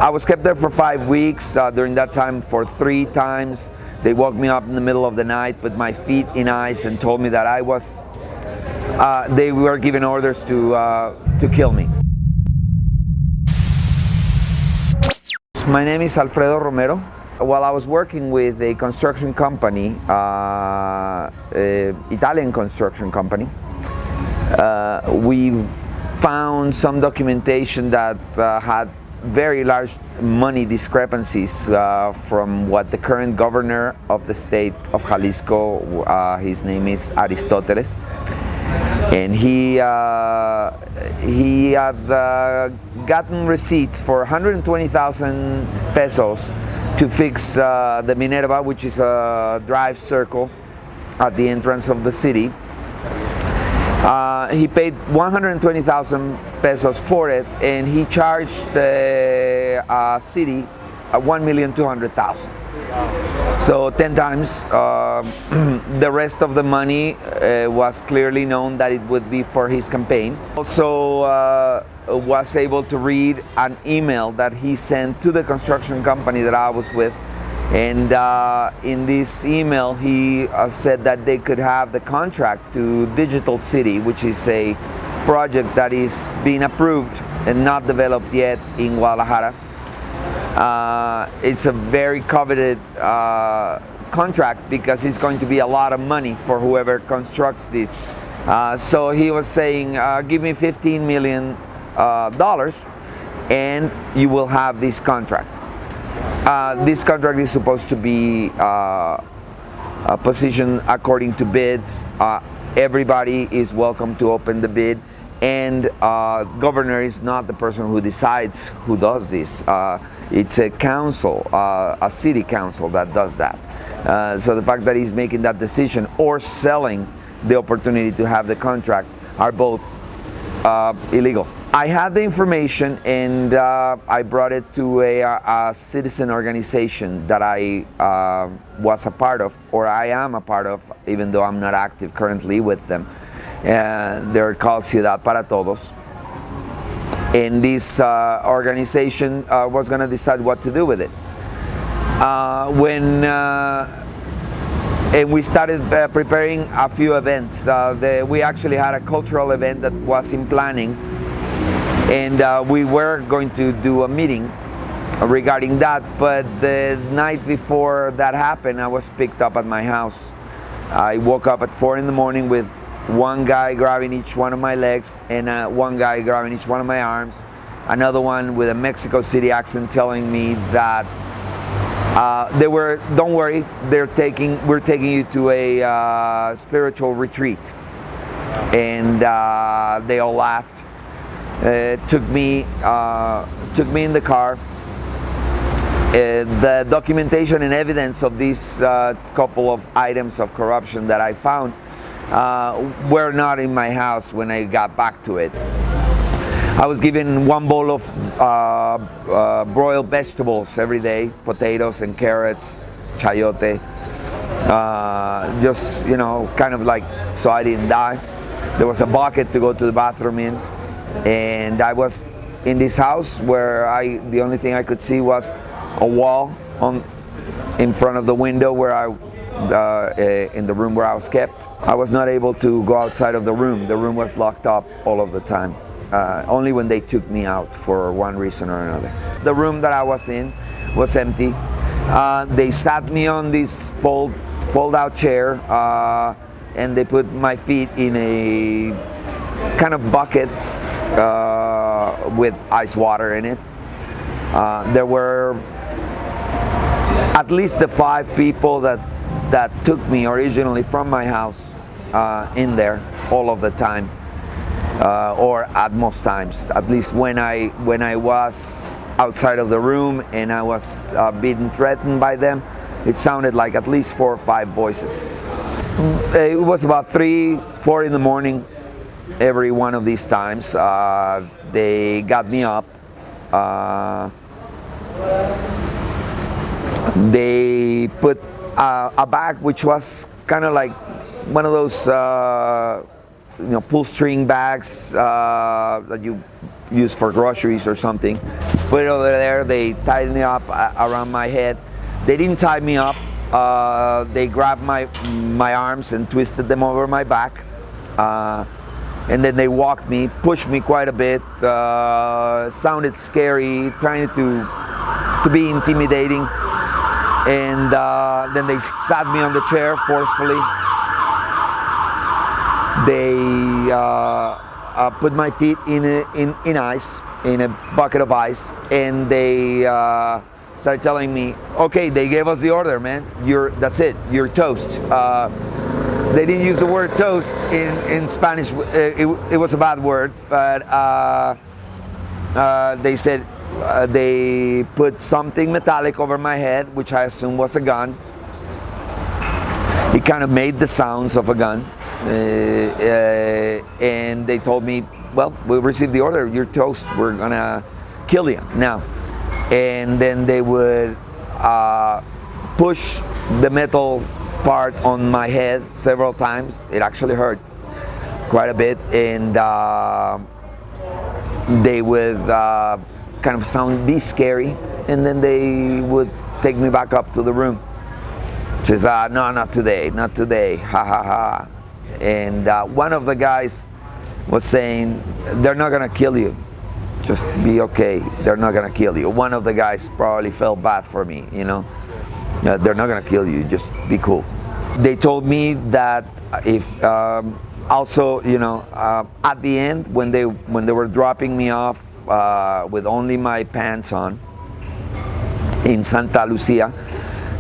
I was kept there for 5 weeks. During that time, for 3 times, they woke me up in the middle of the night with my feet in ice and told me that they were giving orders to kill me. My name is Alfredo Romero. While I was working with a construction company, Italian construction company, we found some documentation that had very large money discrepancies from what the current governor of the state of Jalisco, his name is Aristoteles, and he had gotten receipts for 120,000 pesos to fix the Minerva, which is a drive circle at the entrance of the city. He paid 120,000 pesos for it, and he charged the city 1,200,000. So 10 times. The rest of the money was clearly known that it would be for his campaign. Also was able to read an email that he sent to the construction company that I was with. And in this email, he said that they could have the contract to Digital City, which is a project that is being approved and not developed yet in Guadalajara. It's a very coveted contract because it's going to be a lot of money for whoever constructs this. So he was saying, give me $15 million and you will have this contract. This contract is supposed to be positioned according to bids. Everybody is welcome to open the bid, and governor is not the person who decides who does this. It's a council, a city council that does that. So the fact that he's making that decision or selling the opportunity to have the contract are both illegal. I had the information, and I brought it to a citizen organization that I was a part of, or I am a part of, even though I'm not active currently with them. They're called Ciudad para Todos. And this organization was going to decide what to do with it. And we started preparing a few events. We actually had a cultural event that was in planning. And we were going to do a meeting regarding that, but the night before that happened, I was picked up at my house. I woke up at 4 in the morning with one guy grabbing each one of my legs and one guy grabbing each one of my arms, another one with a Mexico City accent telling me that don't worry, we're taking you to a spiritual retreat. And they all laughed. Took me in the car. The documentation and evidence of these couple of items of corruption that I found were not in my house when I got back to it. I was given one bowl of broiled vegetables every day, potatoes and carrots, chayote, just, kind of like so I didn't die. There was a bucket to go to the bathroom in. And I was in this house where the only thing I could see was a wall in front of the window where in the room where I was kept. I was not able to go outside of the room. The room was locked up all of the time. Only when they took me out for one reason or another. The room that I was in was empty. They sat me on this fold-out chair and they put my feet in a kind of bucket with ice water in it. There were at least the 5 people that took me originally from my house in there all of the time, or at most times. At least when I was outside of the room and I was being threatened by them, it sounded like at least 4 or 5 voices. It was about 3, 4 in the morning. Every one of these times, they got me up. They put a bag which was kind of like one of those pull string bags that you use for groceries or something. Put it over there. They tied me up around my head. They didn't tie me up. They grabbed my arms and twisted them over my back. And then they walked me, pushed me quite a bit, sounded scary, trying to be intimidating. And then they sat me on the chair forcefully. They put my feet in ice, in a bucket of ice, and they started telling me, okay, they gave us the order, man. That's it, you're toast. They didn't use the word toast in Spanish. It was a bad word, but they said they put something metallic over my head, which I assume was a gun. It kind of made the sounds of a gun. And they told me, well, we received the order, you're toast, we're gonna kill you now. And then they would push the metal part on my head several times. It actually hurt quite a bit, and they would kind of be scary, and then they would take me back up to the room. Says, no, not today, ha ha ha. And one of the guys was saying, they're not gonna kill you, just be okay, they're not gonna kill you. One of the guys probably felt bad for me, you know. They're not gonna kill you, just be cool. They told me that if also, you know, at the end when they were dropping me off with only my pants on in Santa Lucia,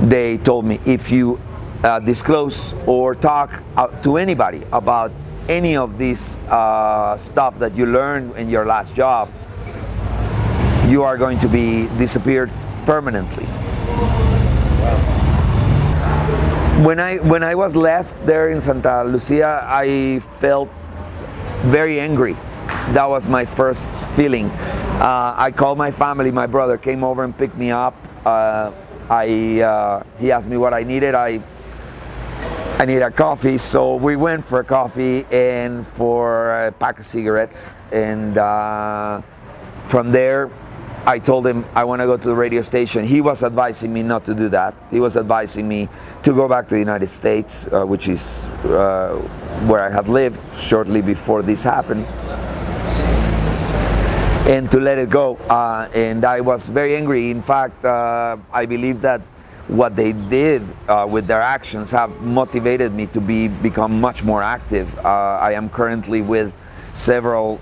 they told me, if you disclose or talk to anybody about any of this stuff that you learned in your last job, you are going to be disappeared permanently. When I was left there in Santa Lucia, I felt very angry. That was my first feeling. I called my family. My brother came over and picked me up. He asked me what I needed. I needed a coffee, so we went for a coffee and for a pack of cigarettes. And from there, I told him I want to go to the radio station. He was advising me not to do that. He was advising me to go back to the United States, which is where I had lived shortly before this happened, and to let it go. And I was very angry. In fact, I believe that what they did with their actions have motivated me to become much more active. I am currently with several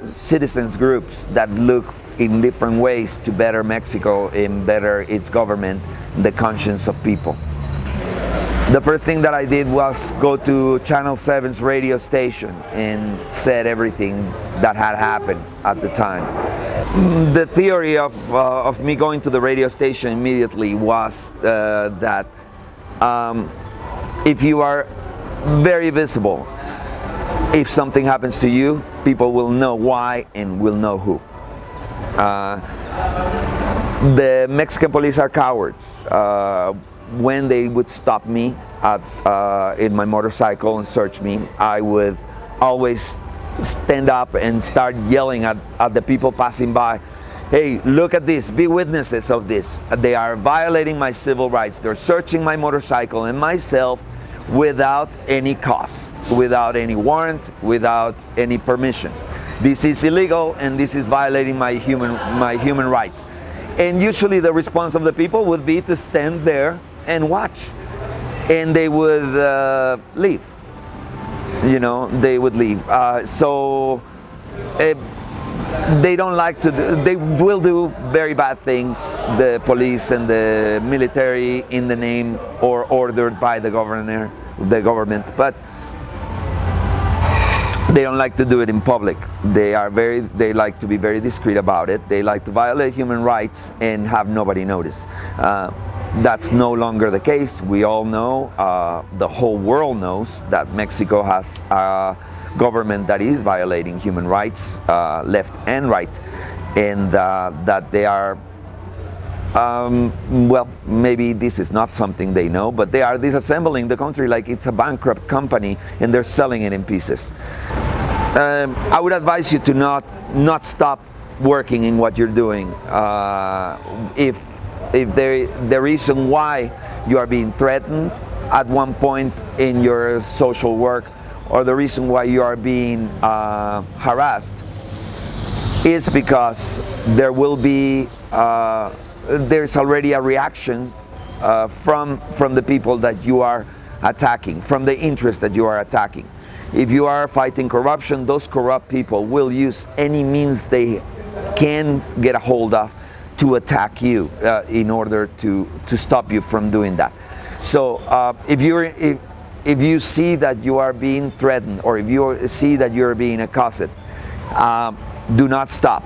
citizens groups that look in different ways to better Mexico and better its government, the conscience of people. The first thing that I did was go to Channel 7's radio station and said everything that had happened at the time. The theory of me going to the radio station immediately was that if you are very visible, if something happens to you, people will know why and will know who. The Mexican police are cowards. When they would stop me in my motorcycle and search me, I would always stand up and start yelling at the people passing by, hey, look at this, be witnesses of this. They are violating my civil rights. They're searching my motorcycle and myself without any cause, without any warrant, without any permission. This is illegal and this is violating my human rights. And usually the response of the people would be to stand there and watch, and they would leave. You know, they would leave. They don't like to they will do very bad things, the police and the military, in the name or ordered by the government, but they don't like to do it in public. They like to be very discreet about it. They like to violate human rights and have nobody notice. That's no longer the case. We all know, the whole world knows that Mexico has a government that is violating human rights, left and right, and that they are, well, maybe this is not something they know, but they are disassembling the country like it's a bankrupt company and they're selling it in pieces. I would advise you to not stop working in what you're doing. If the reason why you are being threatened at one point in your social work, or the reason why you are being harassed, is because there will be there's already a reaction from the people that you are attacking, from the interest that you are attacking. If you are fighting corruption, those corrupt people will use any means they can get a hold of to attack you in order to stop you from doing that. So if you see that you are being threatened, or if you see that you're being accosted, do not stop.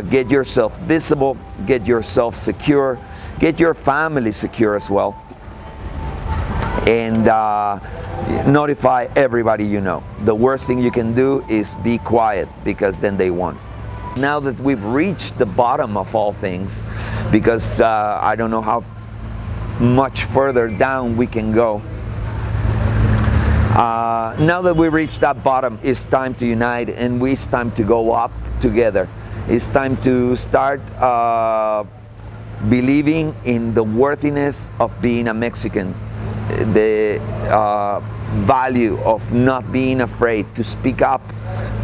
Get yourself visible, get yourself secure, get your family secure as well, and notify everybody you know. The worst thing you can do is be quiet, because then they won. Now that we've reached the bottom of all things, because I don't know how much further down we can go, now that we reached that bottom, it's time to unite, and it's time to go up together. It's time to start believing in the worthiness of being a Mexican, the value of not being afraid to speak up,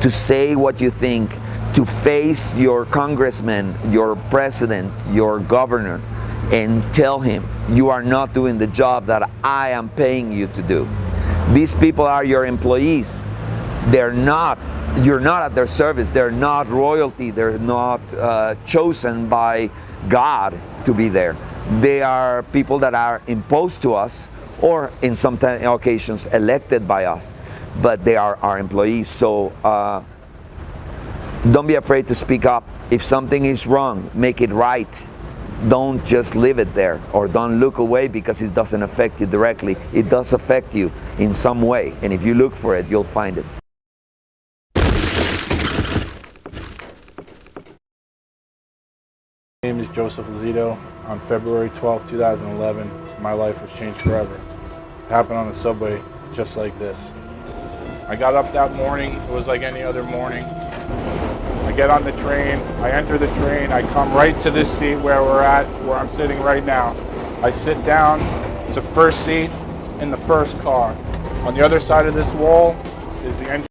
to say what you think, to face your congressman, your president, your governor, and tell him, you are not doing the job that I am paying you to do. These people are your employees. You're not at their service. They're not royalty. They're not chosen by God to be there. They are people that are imposed to us, or in some occasions elected by us, but they are our employees. So don't be afraid to speak up. If something is wrong, make it right. Don't just leave it there, or don't look away because it doesn't affect you directly. It does affect you in some way, and if you look for it, you'll find it. My name is Joseph Lozito. On February 12, 2011, my life was changed forever. It happened on the subway, just like this. I got up that morning, it was like any other morning. I get on the train, I enter the train, I come right to this seat where I'm sitting right now. I sit down, it's a first seat in the first car. On the other side of this wall is the engine.